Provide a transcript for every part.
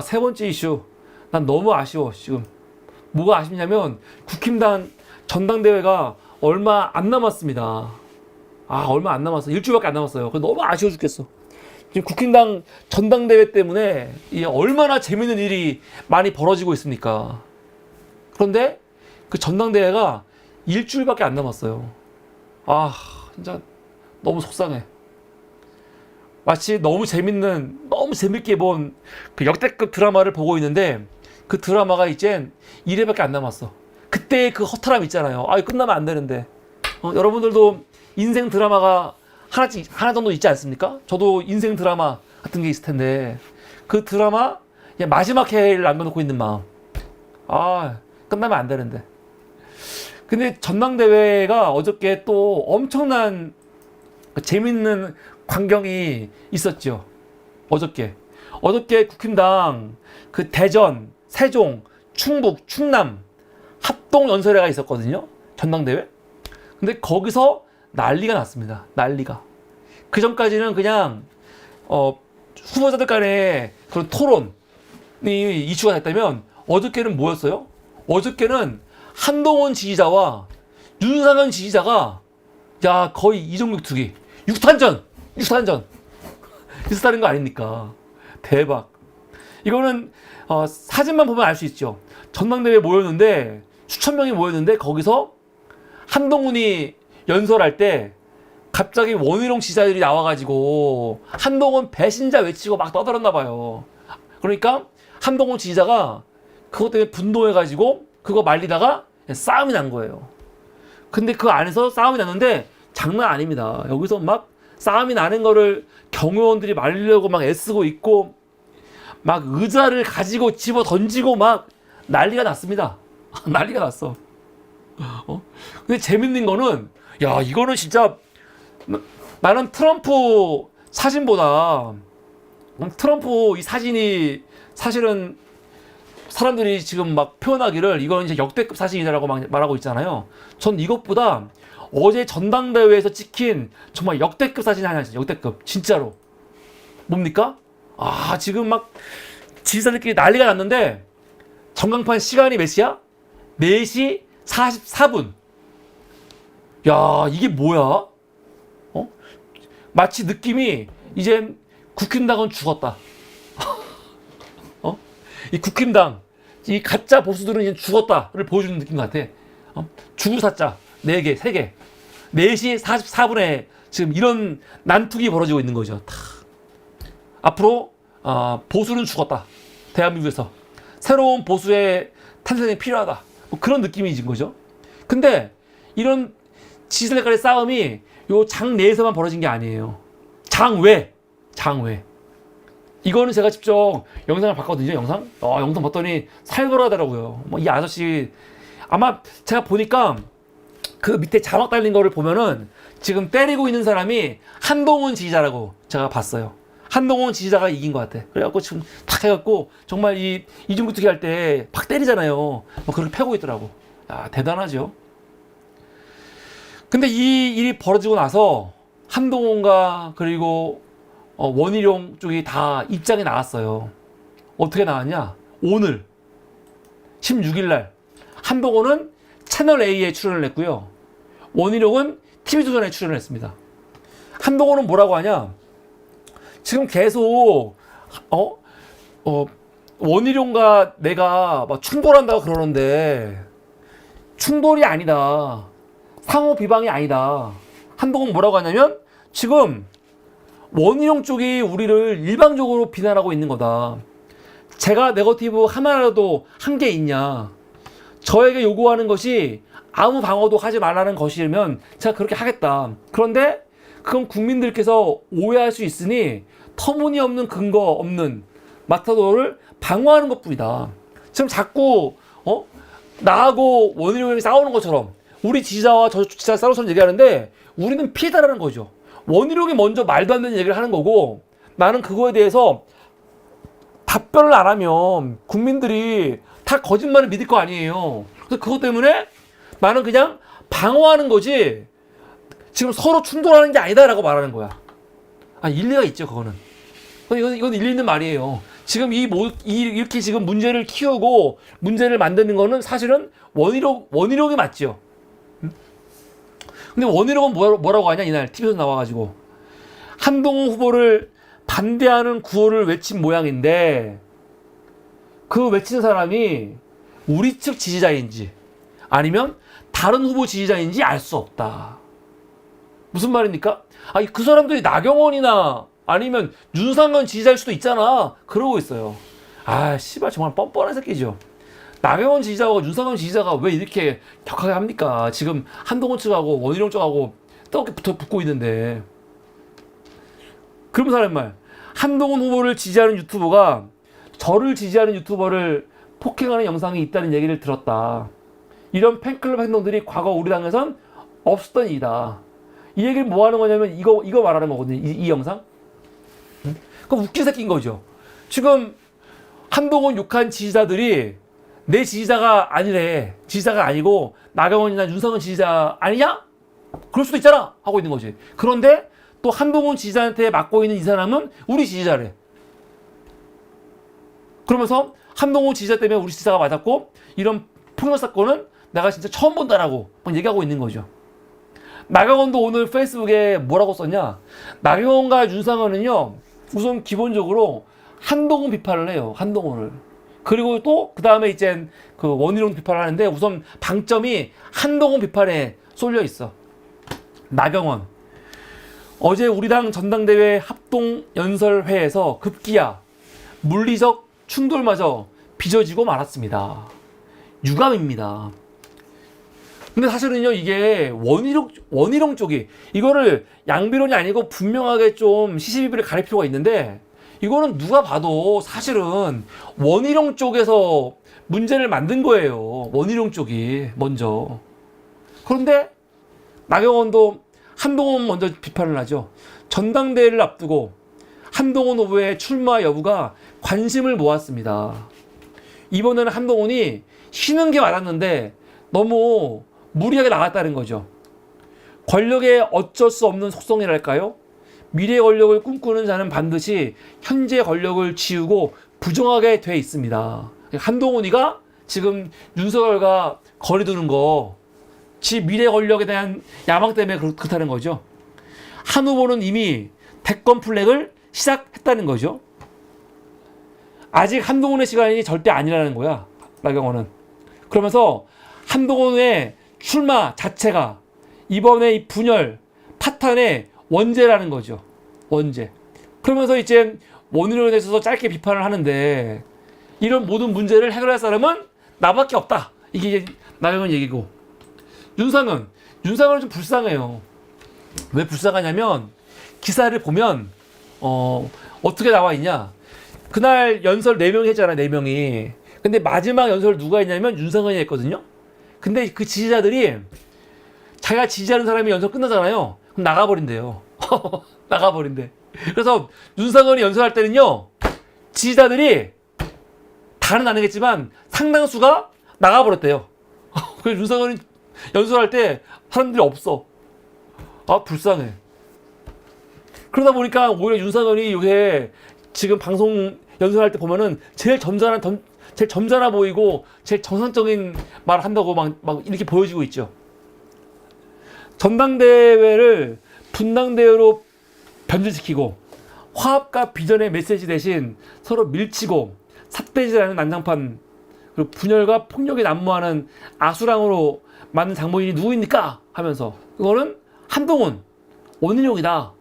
세 번째 이슈. 난 너무 아쉬워, 지금. 뭐가 아쉽냐면, 국힘당 전당대회가 얼마 안 남았습니다. 얼마 안 남았어. 일주일밖에 안 남았어요. 그래서 너무 아쉬워 죽겠어. 지금 국힘당 전당대회 때문에 얼마나 재밌는 일이 많이 벌어지고 있습니까? 그런데 그 전당대회가 일주일밖에 안 남았어요. 진짜 너무 속상해. 마치 너무 재밌게 본 그 역대급 드라마를 보고 있는데 그 드라마가 이젠 1회밖에 안 남았어. 그때 그 허탈함 있잖아요. 끝나면 안 되는데. 여러분들도 인생 드라마가 하나 정도 있지 않습니까? 저도 인생 드라마 같은 게 있을 텐데 그 드라마 마지막 회를 남겨놓고 있는 마음. 끝나면 안 되는데. 근데 전당대회가 어저께 또 엄청난 재밌는 광경이 있었죠. 어저께 국힘당 그 대전, 세종, 충북, 충남 합동 연설회가 있었거든요. 전당대회. 근데 거기서 난리가 났습니다. 난리가. 그 전까지는 그냥 후보자들 간의 그런 토론이 이슈가 됐다면 어저께는 뭐였어요? 어저께는 한동훈 지지자와 윤상현 지지자가 거의 이종격 투기, 육탄전 있었다는 거 아닙니까? 대박. 이거는 사진만 보면 알 수 있죠. 전당대회에 모였는데 수천 명이 모였는데 거기서 한동훈이 연설할 때 갑자기 원희룡 지지자들이 나와가지고 한동훈 배신자 외치고 막 떠들었나 봐요. 그러니까 한동훈 지지자가 그것 때문에 분노해가지고 그거 말리다가 싸움이 난 거예요. 근데 그 안에서 싸움이 났는데 장난 아닙니다. 여기서 막 싸움이 나는 거를 경호원들이 말리려고 막 애쓰고 있고 막 의자를 가지고 집어 던지고 막 난리가 났습니다. 난리가 났어. 근데 재밌는 거는 이거는 진짜 나는 트럼프 사진보다 트럼프 이 사진이 사실은 사람들이 지금 막 표현하기를 이건 이제 역대급 사진이라고 막 말하고 있잖아요. 전 이것보다 어제 전당대회에서 찍힌 정말 역대급 사진이 하나 있어요. 역대급. 진짜로. 뭡니까? 지금 막 지지자들끼리 난리가 났는데 전광판 시간이 몇 시야? 4시 44분. 이게 뭐야? 마치 느낌이 이젠 국힘당은 죽었다. 이 국힘당, 이 가짜 보수들은 이제 죽었다를 보여주는 느낌 같아. 죽을 사자 4개, 3개. 4시 44분에 지금 이런 난투기 벌어지고 있는 거죠. 앞으로 보수는 죽었다. 대한민국에서 새로운 보수의 탄생이 필요하다. 그런 느낌이 진 거죠. 근데 이런 지지자들 간의 싸움이 요 장 내에서만 벌어진 게 아니에요. 장 외. 이거는 제가 직접 영상을 봤거든요. 영상 봤더니 살벌하더라고요. 이 아저씨 아마 제가 보니까 그 밑에 자막 달린 거를 보면은 지금 때리고 있는 사람이 한동훈 지지자라고 제가 봤어요. 한동훈 지지자가 이긴 것 같아. 그래갖고 지금 탁 해갖고 정말 이중구 투기 할 때 팍 때리잖아요. 그렇게 패고 있더라고. 대단하죠. 근데 이 일이 벌어지고 나서 한동훈과 그리고 원희룡 쪽이 다 입장이 나왔어요. 어떻게 나왔냐? 오늘 16일 날 한동훈은 채널A에 출연을 했고요. 원희룡은 TV조선에 출연을 했습니다. 한동훈은 뭐라고 하냐? 지금 계속 원희룡과 내가 막 충돌한다고 그러는데 충돌이 아니다. 상호 비방이 아니다. 한동훈 뭐라고 하냐면 지금 원희룡 쪽이 우리를 일방적으로 비난하고 있는 거다. 제가 네거티브 하나라도 한 게 있냐. 저에게 요구하는 것이 아무 방어도 하지 말라는 것이면 제가 그렇게 하겠다. 그런데 그건 국민들께서 오해할 수 있으니 터무니없는 근거 없는 마타도를 방어하는 것뿐이다. 지금 자꾸 나하고 원희룡이 싸우는 것처럼 우리 지지자와 저 지지자 싸우는 것처럼 얘기하는데 우리는 피해자라는 거죠. 원희룡이 먼저 말도 안 되는 얘기를 하는 거고 나는 그거에 대해서 답변을 안 하면 국민들이 다 거짓말을 믿을 거 아니에요. 그래서 그것 때문에 나는 그냥 방어하는 거지 지금 서로 충돌하는 게 아니다라고 말하는 거야. 일리가 있죠. 그거는. 이건 일리 있는 말이에요. 지금 이렇게 지금 문제를 키우고 문제를 만드는 거는 사실은 원희룡이 맞죠. 근데 원희룡은 뭐라고 하냐, 이날 TV에서 나와가지고 한동훈 후보를 반대하는 구호를 외친 모양인데, 그 외친 사람이 우리 측 지지자인지 아니면 다른 후보 지지자인지 알 수 없다. 무슨 말입니까? 아니, 그 사람들이 나경원이나 아니면 윤상현 지지자일 수도 있잖아, 그러고 있어요. 아, 씨발, 정말 뻔뻔한 새끼죠. 나경원 지지자하고 윤상현 지지자가 왜 이렇게 격하게 합니까? 지금 한동훈 측하고 원희룡 쪽하고 떡게 붙고 있는데. 그럼 사람 말, 한동훈 후보를 지지하는 유튜버가 저를 지지하는 유튜버를 폭행하는 영상이 있다는 얘기를 들었다. 이런 팬클럽 행동들이 과거 우리 당에선 없었던 일이다. 이 얘기를 뭐 하는 거냐면 이거 말하는 거거든요. 이 영상. 그럼 웃긴 새끼인 거죠. 지금 한동훈 욕한 지지자들이 내 지지자가 아니래. 지지자가 아니고 나경원이나 윤상현 지지자 아니냐? 그럴 수도 있잖아 하고 있는 거지. 그런데 또 한동훈 지지자한테 맡고 있는 이 사람은 우리 지지자래. 그러면서 한동훈 지지자 때문에 우리 지지자가 맞았고 이런 폭력 사건은 내가 진짜 처음 본다라고 막 얘기하고 있는 거죠. 나경원도 오늘 페이스북에 뭐라고 썼냐? 나경원과 윤상현은요, 우선 기본적으로 한동훈 비판을 해요. 한동훈을. 그리고 또 그 다음에 이제 그 원희룡 비판을 하는데 우선 방점이 한동훈 비판에 쏠려 있어. 나경원. 어제 우리 당 전당대회 합동 연설회에서 급기야 물리적 충돌마저 빚어지고 말았습니다. 유감입니다. 근데 사실은요, 이게 원희룡 쪽이 이거를 양비론이 아니고 분명하게 좀 시시비비를 가릴 필요가 있는데, 이거는 누가 봐도 사실은 원희룡 쪽에서 문제를 만든 거예요. 원희룡 쪽이 먼저. 그런데 나경원도 한동훈 먼저 비판을 하죠. 전당대회를 앞두고 한동훈 후보의 출마 여부가 관심을 모았습니다. 이번에는 한동훈이 쉬는 게 많았는데 너무 무리하게 나갔다는 거죠. 권력의 어쩔 수 없는 속성이랄까요? 미래 권력을 꿈꾸는 자는 반드시 현재 권력을 지우고 부정하게 돼 있습니다. 한동훈이가 지금 윤석열과 거리 두는 거, 지 미래 권력에 대한 야망 때문에 그렇다는 거죠. 한 후보는 이미 대권 플렉을 시작했다는 거죠. 아직 한동훈의 시간이 절대 아니라는 거야, 나경원은. 그러면서 한동훈의 출마 자체가 이번에 이 분열, 파탄의 원죄라는 거죠. 원죄. 그러면서 이제 원희룡에 대해서 짧게 비판을 하는데, 이런 모든 문제를 해결할 사람은 나밖에 없다. 이게 나경원 얘기고. 윤상현은 좀 불쌍해요. 왜 불쌍하냐면 기사를 보면 어떻게 나와 있냐. 그날 연설 4명이 했잖아, 4명이. 근데 마지막 연설 누가 했냐면 윤상현이 했거든요. 근데 그 지지자들이 자기가 지지하는 사람이 연설 끝나잖아요. 그럼 나가버린대요. 나가버린대. 그래서 윤상현이 연설할 때는요, 지지자들이 다는 아니겠지만 상당수가 나가버렸대요. 그래서 윤상현이 연설할 때 사람들이 없어. 아, 불쌍해. 그러다 보니까 오히려 윤상현이 요새 지금 방송 연설할 때 보면은 제일 점잖아 보이고 제일 정상적인 말을 한다고 막 이렇게 보여지고 있죠. 전당대회를 분당대회로 변질시키고 화합과 비전의 메시지 대신 서로 밀치고 삿대질하는 난장판, 그리고 분열과 폭력이 난무하는 아수랑으로 만든 장본인이 누구입니까? 하면서 그거는 한동훈, 원희룡이다.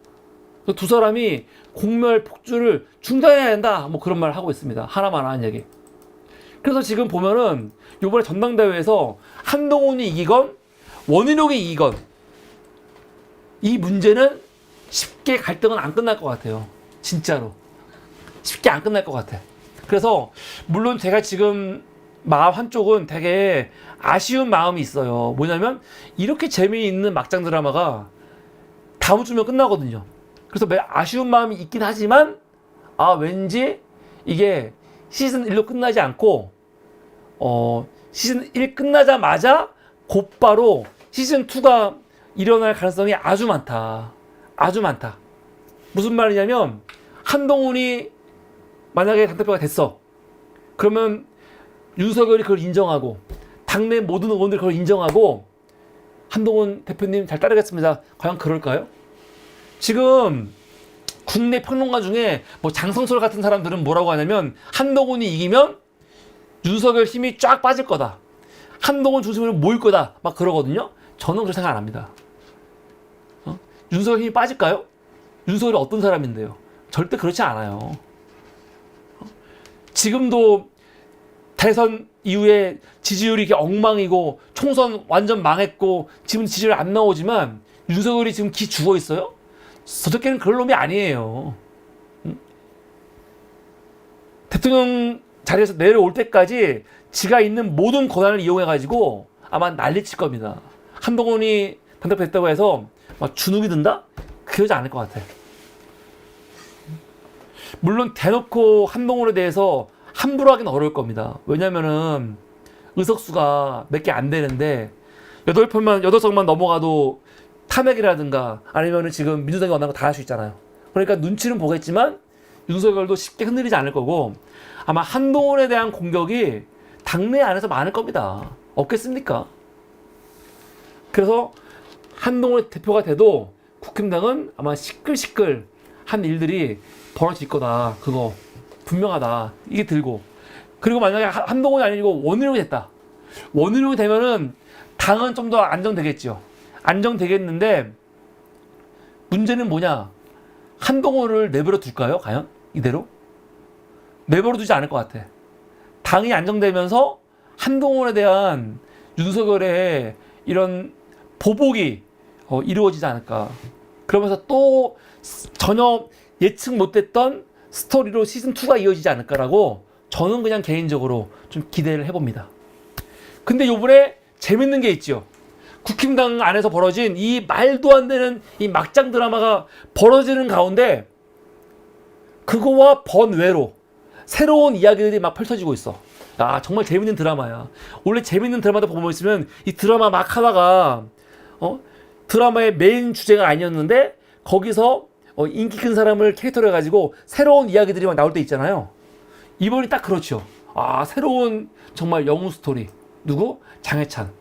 두 사람이 공멸 폭주를 중단해야 된다. 뭐 그런 말을 하고 있습니다. 하나만 하는 얘기. 그래서 지금 보면은 이번에 전당대회에서 한동훈이 이기건 원희룡이 이기건 이 문제는 쉽게 갈등은 안 끝날 것 같아요. 진짜로. 쉽게 안 끝날 것 같아. 그래서 물론 제가 지금 마음 한쪽은 되게 아쉬운 마음이 있어요. 뭐냐면 이렇게 재미있는 막장 드라마가 다음 주면 끝나거든요. 그래서 아쉬운 마음이 있긴 하지만 왠지 이게 시즌 1로 끝나지 않고 시즌 1 끝나자마자 곧바로 시즌 2가 일어날 가능성이 아주 많다. 아주 많다. 무슨 말이냐면 한동훈이 만약에 당대표가 됐어. 그러면 윤석열이 그걸 인정하고 당내 모든 의원들이 그걸 인정하고 한동훈 대표님 잘 따르겠습니다. 과연 그럴까요? 지금 국내 평론가 중에 뭐 장성철 같은 사람들은 뭐라고 하냐면 한동훈이 이기면 윤석열 힘이 쫙 빠질 거다. 한동훈 중심으로 모일 거다. 막 그러거든요. 저는 그렇게 생각 안 합니다. 윤석열 힘이 빠질까요? 윤석열이 어떤 사람인데요? 절대 그렇지 않아요. 지금도 대선 이후에 지지율이 이렇게 엉망이고 총선 완전 망했고 지금 지지율 안 나오지만 윤석열이 지금 기 죽어 있어요? 저새끼는 그럴 놈이 아니에요. 대통령 자리에서 내려올 때까지 지가 있는 모든 권한을 이용해가지고 아마 난리칠 겁니다. 한동훈이 당대표 됐다고 해서 막 주눅이 든다? 그러지 않을 것 같아. 물론 대놓고 한동훈에 대해서 함부로 하기는 어려울 겁니다. 왜냐면은 의석수가 몇 개 안 되는데 8석만 넘어가도 탄핵이라든가 아니면은 지금 민주당이 원하는 거 다 할 수 있잖아요. 그러니까 눈치는 보겠지만 윤석열도 쉽게 흔들리지 않을 거고 아마 한동훈에 대한 공격이 당내 안에서 많을 겁니다. 없겠습니까? 그래서 한동훈 대표가 돼도 국힘당은 아마 시끌시끌 한 일들이 벌어질 거다. 그거 분명하다. 이게 들고 그리고 만약에 한동훈이 아니고 원희룡이 됐다. 원희룡이 되면은 당은 좀 더 안정되겠죠. 안정되겠는데 문제는 뭐냐? 한동훈을 내버려 둘까요? 과연? 이대로? 내버려 두지 않을 것 같아. 당이 안정되면서 한동훈에 대한 윤석열의 이런 보복이 이루어지지 않을까. 그러면서 또 전혀 예측 못했던 스토리로 시즌2가 이어지지 않을까라고 저는 그냥 개인적으로 좀 기대를 해봅니다. 근데 요번에 재밌는 게 있죠. 국힘당 안에서 벌어진 이 말도 안 되는 이 막장 드라마가 벌어지는 가운데 그거와 번외로 새로운 이야기들이 막 펼쳐지고 있어. 야, 정말 재밌는 드라마야. 원래 재밌는 드라마도 보고 있으면 이 드라마 막 하다가 드라마의 메인 주제가 아니었는데 거기서 인기 큰 사람을 캐릭터로 해가지고 새로운 이야기들이 막 나올 때 있잖아요. 이번이 딱 그렇죠. 아, 새로운 정말 영웅 스토리. 누구? 장해찬.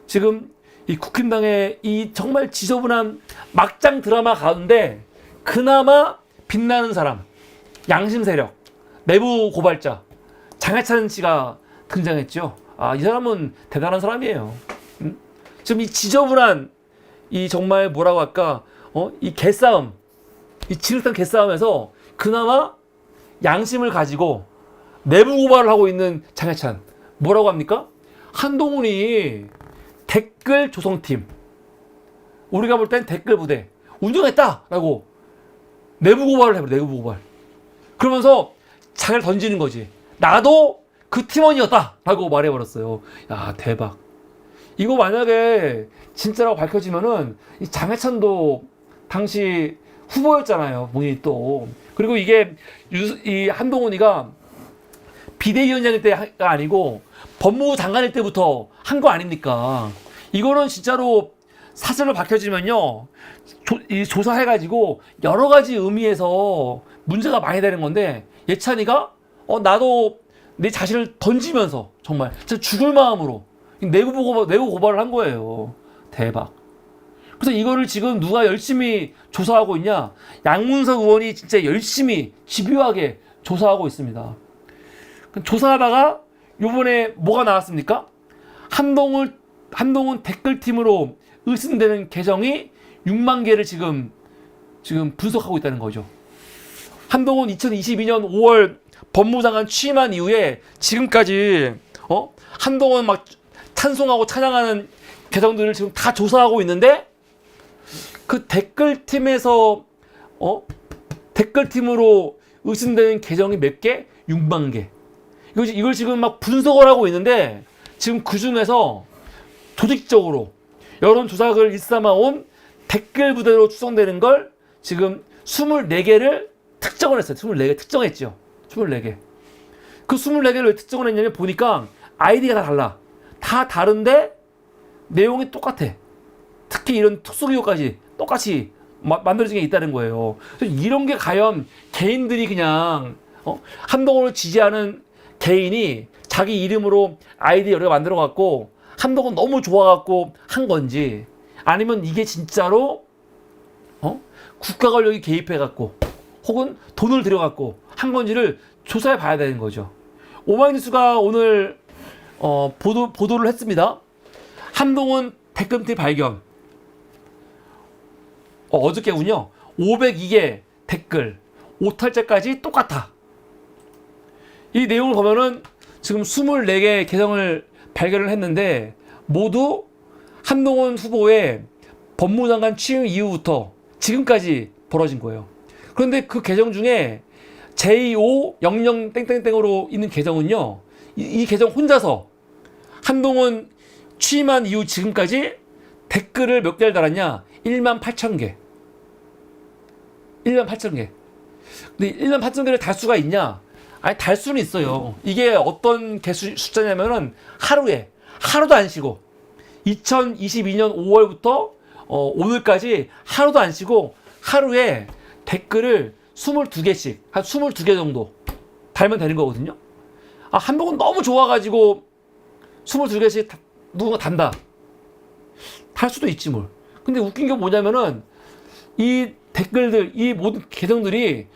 지금 이 국힘당의 이 정말 지저분한 막장 드라마 가운데 그나마 빛나는 사람, 양심 세력, 내부 고발자 장해찬 씨가 등장했죠. 아, 이 사람은 대단한 사람이에요. 지금 이 지저분한 이 정말 뭐라고 할까? 이 개싸움, 이 진흙탕 개싸움에서 그나마 양심을 가지고 내부 고발을 하고 있는 장해찬. 뭐라고 합니까? 한동훈이 댓글 조성팀, 우리가 볼 땐 댓글 부대 운영했다라고 내부 고발을 해버려. 내부 고발. 그러면서 자기를 던지는 거지. 나도 그 팀원이었다라고 말해버렸어요. 야, 대박. 이거 만약에 진짜라고 밝혀지면은 이 장해찬도 당시 후보였잖아요. 본인이 또. 그리고 이게 이 한동훈이가 비대위원장일 때가 아니고 법무부 장관일 때부터 한 거 아닙니까? 이거는 진짜로 사실로 밝혀지면요, 이 조사해가지고 여러 가지 의미에서 문제가 많이 되는 건데 예찬이가 나도 내 자신을 던지면서 정말 진짜 죽을 마음으로 내부 고발을 한 거예요. 대박. 그래서 이거를 지금 누가 열심히 조사하고 있냐? 양문석 의원이 진짜 열심히 집요하게 조사하고 있습니다. 조사하다가 요번에 뭐가 나왔습니까? 한동훈 댓글팀으로 의심되는 계정이 6만 개를 지금 분석하고 있다는 거죠. 한동훈 2022년 5월 법무장관 취임한 이후에 지금까지 한동훈 막 찬송하고 찬양하는 계정들을 지금 다 조사하고 있는데 그 댓글팀에서 댓글팀으로 의심되는 계정이 몇 개? 6만 개. 이걸 지금 막 분석을 하고 있는데 지금 그 중에서 조직적으로 여론조사를 일삼아온 댓글 부대로 추정되는 걸 지금 24개를 특정을 했어요. 24개 특정했죠. 24개. 그 24개를 왜 특정을 했냐면 보니까 아이디가 다 달라. 다 다른데 내용이 똑같아. 특히 이런 특수기호까지 똑같이 만들어진 게 있다는 거예요. 그래서 이런 게 과연 개인들이 그냥 한동훈을 지지하는 개인이 자기 이름으로 아이디 여러 개 만들어 갖고 한동훈 너무 좋아 갖고 한 건지, 아니면 이게 진짜로 국가 권력이 개입해 갖고 혹은 돈을 들여 갖고 한 건지를 조사해 봐야 되는 거죠. 오마이뉴스가 오늘 보도를 했습니다. 한동훈 댓글티 발견. 어저께군요. 502개 댓글, 오탈자까지 똑같아. 이 내용을 보면은 지금 24개 계정을 발견을 했는데 모두 한동훈 후보의 법무장관 취임 이후부터 지금까지 벌어진 거예요. 그런데 그 계정 중에 J500 땡땡땡으로 있는 계정은요, 이 계정 혼자서 한동훈 취임한 이후 지금까지 댓글을 몇 개를 달았냐? 18,000개. 18,000개. 근데 18,000개를 달 수가 있냐? 아니, 달 수는 있어요. 이게 어떤 개수 숫자냐면은 하루도 안 쉬고 2022년 5월부터 오늘까지 하루도 안 쉬고 하루에 댓글을 22개씩, 한 22개 정도 달면 되는 거거든요. 한동훈 너무 좋아가지고 22개씩 누군가 단다. 달 수도 있지 뭘. 근데 웃긴 게 뭐냐면은 이 댓글들, 이 모든 계정들이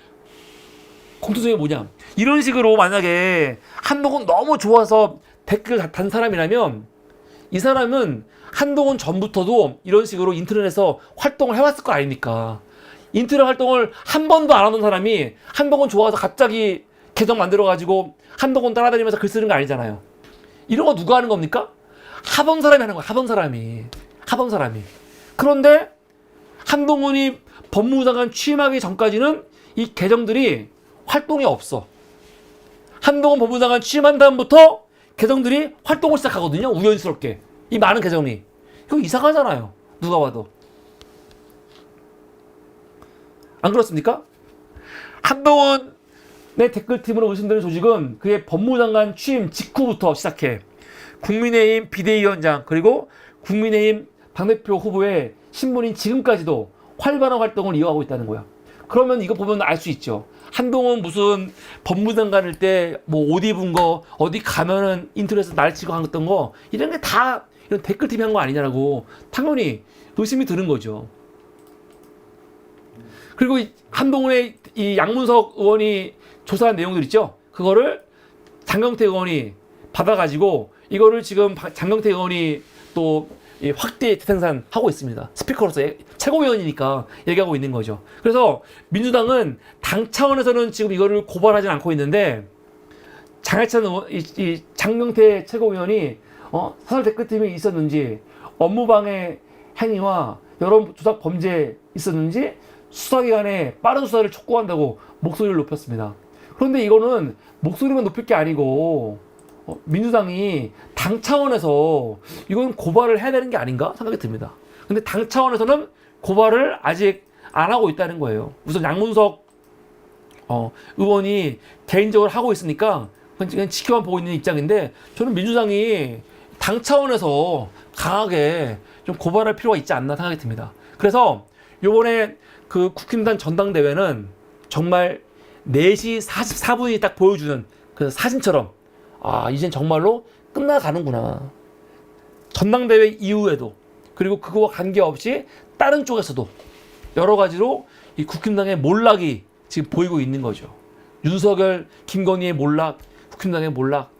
공통점이 뭐냐, 이런 식으로 만약에 한동훈 너무 좋아서 댓글 단 사람이라면 이 사람은 한동훈 전부터도 이런 식으로 인터넷에서 활동을 해왔을 거 아닙니까. 인터넷 활동을 한 번도 안 하던 사람이 한동훈 좋아서 갑자기 계정 만들어가지고 한동훈 따라다니면서 글 쓰는 거 아니잖아요. 이런 거 누가 하는 겁니까? 하던 사람이 하는 거야. 하던 사람이. 그런데 한동훈이 법무장관 취임하기 전까지는 이 계정들이 활동이 없어. 한동훈 법무장관 취임한 다음부터 계정들이 활동을 시작하거든요. 우연스럽게. 이 많은 계정이. 이거 이상하잖아요. 누가 봐도. 안 그렇습니까? 한동훈의 댓글팀으로 의심되는 조직은 그의 법무장관 취임 직후부터 시작해 국민의힘 비대위원장, 그리고 국민의힘 당대표 후보의 신분인 지금까지도 활발한 활동을 이어가고 있다는 거야. 그러면 이거 보면 알 수 있죠. 한동훈 무슨 법무장관일 때 뭐 옷 입은 거, 어디 가면은 인터넷에서 날치고 했던 거, 이런 게 다 이런 댓글팀이 한 거 아니냐고 당연히 의심이 드는 거죠. 그리고 한동훈의 이 양문석 의원이 조사한 내용들 있죠. 그거를 장경태 의원이 받아가지고 이거를 지금 장경태 의원이 또 확대 재생산하고 있습니다. 스피커로서 최고위원이니까 얘기하고 있는 거죠. 그래서 민주당은 당 차원에서는 지금 이거를 고발하진 않고 있는데 장해찬 의원, 이 장경태 최고위원이 사설 댓글팀이 있었는지, 업무방해 행위와 여론 조작 범죄 있었는지 수사기관에 빠른 수사를 촉구한다고 목소리를 높였습니다. 그런데 이거는 목소리만 높일 게 아니고 민주당이 당 차원에서 이건 고발을 해야 되는 게 아닌가 생각이 듭니다. 근데 당 차원에서는 고발을 아직 안 하고 있다는 거예요. 우선 양문석 의원이 개인적으로 하고 있으니까 그냥 지켜만 보고 있는 입장인데, 저는 민주당이 당 차원에서 강하게 좀 고발할 필요가 있지 않나 생각이 듭니다. 그래서 요번에 그 국힘당 전당대회는 정말 4시 44분이 딱 보여주는 그 사진처럼, 이젠 정말로 끝나가는구나. 전당대회 이후에도, 그리고 그거와 관계없이 다른 쪽에서도 여러 가지로 이 국힘당의 몰락이 지금 보이고 있는 거죠. 윤석열, 김건희의 몰락, 국힘당의 몰락,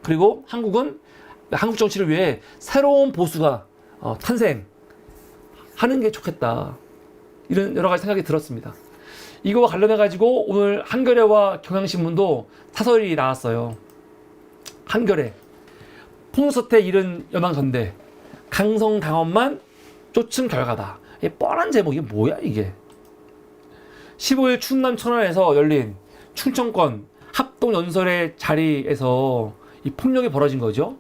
그리고 한국 정치를 위해 새로운 보수가 탄생하는 게 좋겠다. 이런 여러 가지 생각이 들었습니다. 이거와 관련해가지고 오늘 한겨레와 경향신문도 사설이 나왔어요. 한겨레, 풍수사태 잃은 여당전대, 강성당원만 쫓은 결과다. 이게 뻔한 제목, 이게 뭐야 이게. 15일 충남 천안에서 열린 충청권 합동연설의 자리에서 이 폭력이 벌어진 거죠.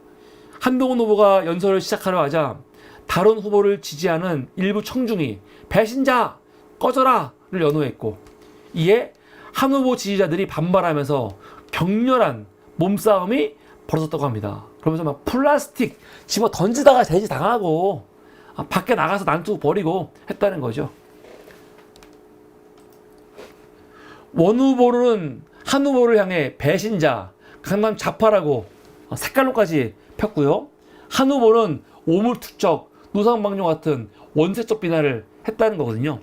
한동훈 후보가 연설을 시작하려 하자 다른 후보를 지지하는 일부 청중이 배신자 꺼져라를 연호했고, 이에 한 후보 지지자들이 반발하면서 격렬한 몸싸움이 벌어졌다고 합니다. 그러면서 막 플라스틱 집어 던지다가 돼지 당하고 밖에 나가서 난투 벌이고 했다는 거죠. 원 후보는 한 후보를 향해 배신자, 강남 좌파라고 색깔로까지 폈고요. 한 후보는 오물투척, 노상방뇨 같은 원색적 비난을 했다는 거거든요.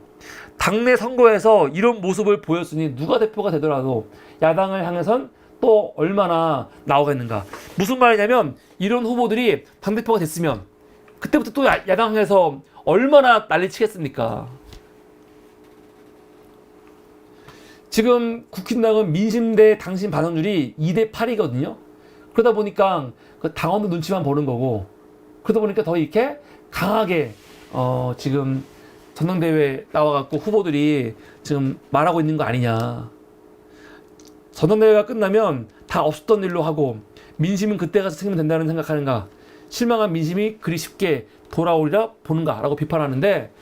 당내 선거에서 이런 모습을 보였으니 누가 대표가 되더라도 야당을 향해선 또 얼마나 나오겠는가. 무슨 말이냐면 이런 후보들이 당대표가 됐으면 그때부터 또 야당에서 얼마나 난리치겠습니까. 지금 국힘당은 민심 대 당심 반응률이 2대 8이거든요. 그러다 보니까 그 당원도 눈치만 보는 거고, 그러다 보니까 더 이렇게 강하게 지금 전당대회에 나와갖고 후보들이 지금 말하고 있는 거 아니냐. 전당대회가 끝나면 다 없었던 일로 하고 민심은 그때 가서 챙기면 된다는 생각하는가. 실망한 민심이 그리 쉽게 돌아오리라 보는가 라고 비판하는데,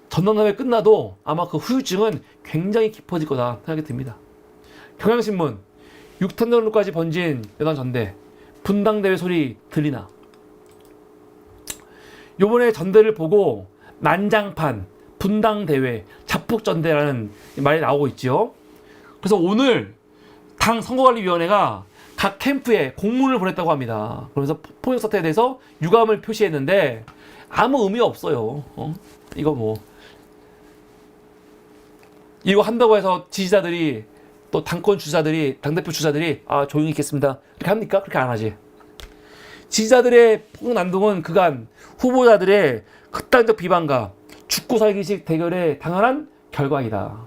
전당대회 끝나도 아마 그 후유증은 굉장히 깊어질 거다 생각이 듭니다. 경향신문 6탄전로까지 번진 여당 전대, 분당대회 소리 들리나. 요번에 전대를 보고 난장판, 분당대회, 자폭전대라는 말이 나오고 있죠. 그래서 오늘 당 선거관리위원회가 각 캠프에 공문을 보냈다고 합니다. 그러면서 폭력 사태에 대해서 유감을 표시했는데 아무 의미 없어요. 이거 한다고 해서 지지자들이, 또 당권 주자들이, 당대표 주자들이 조용히 있겠습니다 이렇게 합니까? 그렇게 안 하지. 지지자들의 폭력 난동은 그간 후보자들의 극단적 비방과 죽고 살기식 대결의 당연한 결과이다.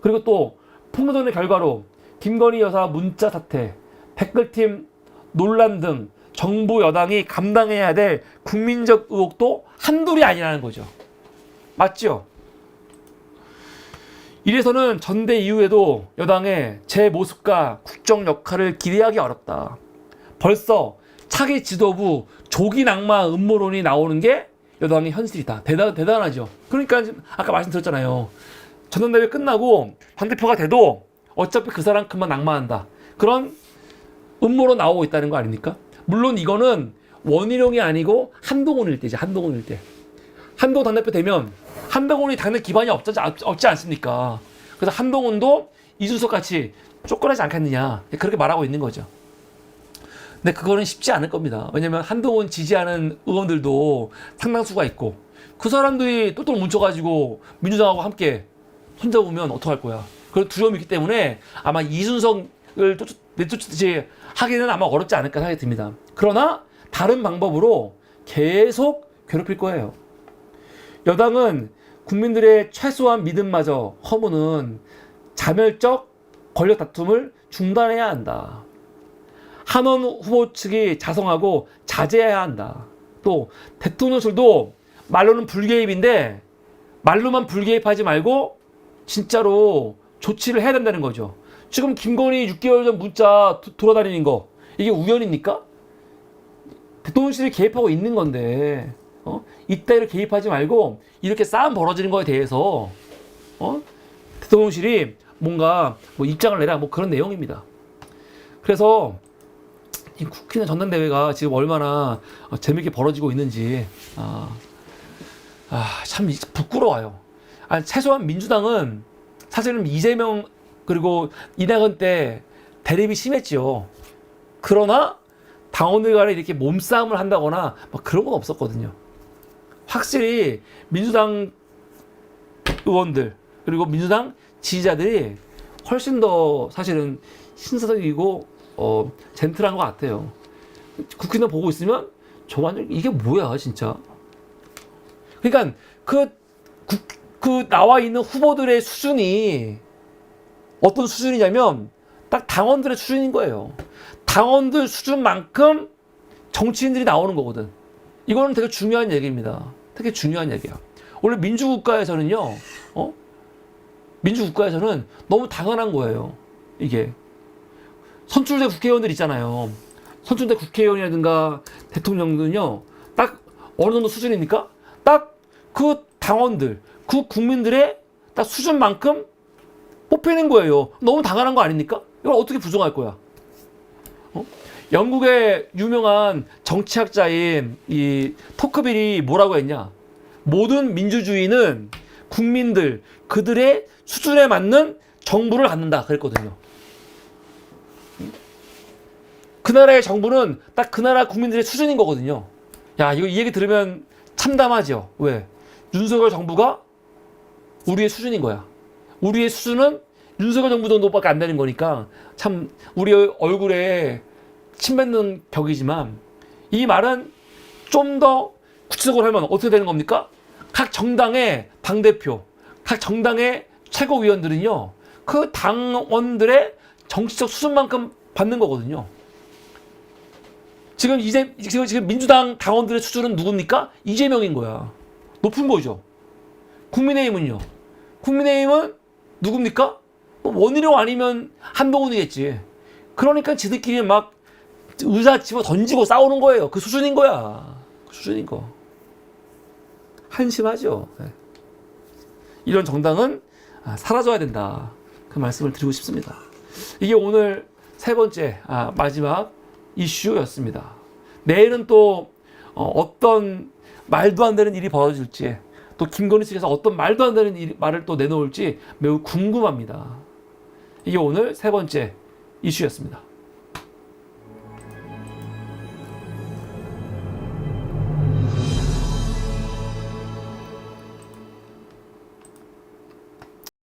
그리고 또 폭로전의 결과로 김건희 여사 문자 사태, 댓글팀 논란 등 정부 여당이 감당해야 될 국민적 의혹도 한둘이 아니라는 거죠. 맞죠? 이래서는 전대 이후에도 여당의 제 모습과 국정 역할을 기대하기 어렵다. 벌써 차기 지도부 조기 낙마 음모론이 나오는 게 여당의 현실이다. 대단하죠. 그러니까 아까 말씀드렸잖아요. 전당대회 끝나고 당대표가 돼도 어차피 그 사람큼만 낙마한다. 그런 음모론 나오고 있다는 거 아닙니까? 물론 이거는 원희룡이 아니고 한동훈 일대지. 한동훈 일대. 한동훈 당대표 되면 한동훈이 당내 기반이 없지 않습니까? 그래서 한동훈도 이준석 같이 쫓겨나지 않겠느냐 그렇게 말하고 있는 거죠. 근데 그거는 쉽지 않을 겁니다. 왜냐면 한동훈 지지하는 의원들도 상당수가 있고, 그 사람들이 똘똘 뭉쳐가지고 민주당하고 함께 손잡으면 어떡할 거야. 그런 두려움이 있기 때문에 아마 이준석을 내쫓듯이 하기는 아마 어렵지 않을까 생각이 듭니다. 그러나 다른 방법으로 계속 괴롭힐 거예요. 여당은 국민들의 최소한 믿음마저 허무는 자멸적 권력 다툼을 중단해야 한다. 한원 후보 측이 자성하고 자제해야 한다. 또 대통령실도 말로는 불개입인데 말로만 불개입하지 말고 진짜로 조치를 해야 된다는 거죠. 지금 김건희 6개월 전 문자 돌아다니는 거 이게 우연입니까? 대통령실이 개입하고 있는 건데 이따위로 개입하지 말고 이렇게 싸움 벌어지는 거에 대해서 대통령실이 뭔가 입장을 내라 그런 내용입니다. 그래서 이 국회의원 전당대회가 지금 얼마나 재밌게 벌어지고 있는지 참 부끄러워요. 최소한 민주당은 사실은 이재명 그리고 이낙연 때 대립이 심했죠. 그러나 당원들 간에 이렇게 몸싸움을 한다거나 그런 건 없었거든요. 확실히 민주당 의원들 그리고 민주당 지지자들이 훨씬 더 사실은 신사적이고 젠틀한 것 같아요. 국회의원 보고 있으면 저 완전 이게 뭐야 진짜. 그러니까 그 나와 있는 후보들의 수준이 어떤 수준이냐면 딱 당원들의 수준인 거예요. 당원들 수준만큼 정치인들이 나오는 거거든. 이거는 되게 중요한 얘기입니다. 되게 중요한 얘기야. 원래 민주국가에서는요, 민주국가에서는 너무 당연한 거예요. 이게. 선출된 국회의원들 있잖아요. 선출된 국회의원이라든가 대통령들은요, 딱 어느 정도 수준입니까? 딱 그 당원들, 그 국민들의 딱 수준만큼 뽑히는 거예요. 너무 당연한 거 아닙니까? 이걸 어떻게 부정할 거야? 영국의 유명한 정치학자인 이 토크빌이 뭐라고 했냐? 모든 민주주의는 국민들, 그들의 수준에 맞는 정부를 갖는다 그랬거든요. 그 나라의 정부는 딱 그 나라 국민들의 수준인 거거든요. 야, 이거 이 얘기 들으면 참담하죠. 왜? 윤석열 정부가 우리의 수준인 거야. 우리의 수준은 윤석열 정부 정도밖에 안 되는 거니까 참 우리 얼굴에 침 뱉는 격이지만 이 말은 좀 더 구체적으로 하면 어떻게 되는 겁니까? 각 정당의 당대표, 각 정당의 최고위원들은요, 그 당원들의 정치적 수준만큼 받는 거거든요. 지금 민주당 당원들의 수준은 누굽니까? 이재명인 거야. 높은 거죠. 국민의힘은요. 국민의힘은 누굽니까? 뭐 원희룡 아니면 한동훈이겠지. 그러니까 지들끼리 막 의사 집어 던지고 싸우는 거예요. 그 수준인 거야. 그 수준인 거. 한심하죠. 네. 이런 정당은 사라져야 된다. 그 말씀을 드리고 싶습니다. 이게 오늘 세 번째 마지막 이슈였습니다. 내일은 또 어떤 말도 안 되는 일이 벌어질지, 또 김건희 측에서 어떤 말도 안 되는 말을 또 내놓을지 매우 궁금합니다. 이게 오늘 세 번째 이슈였습니다.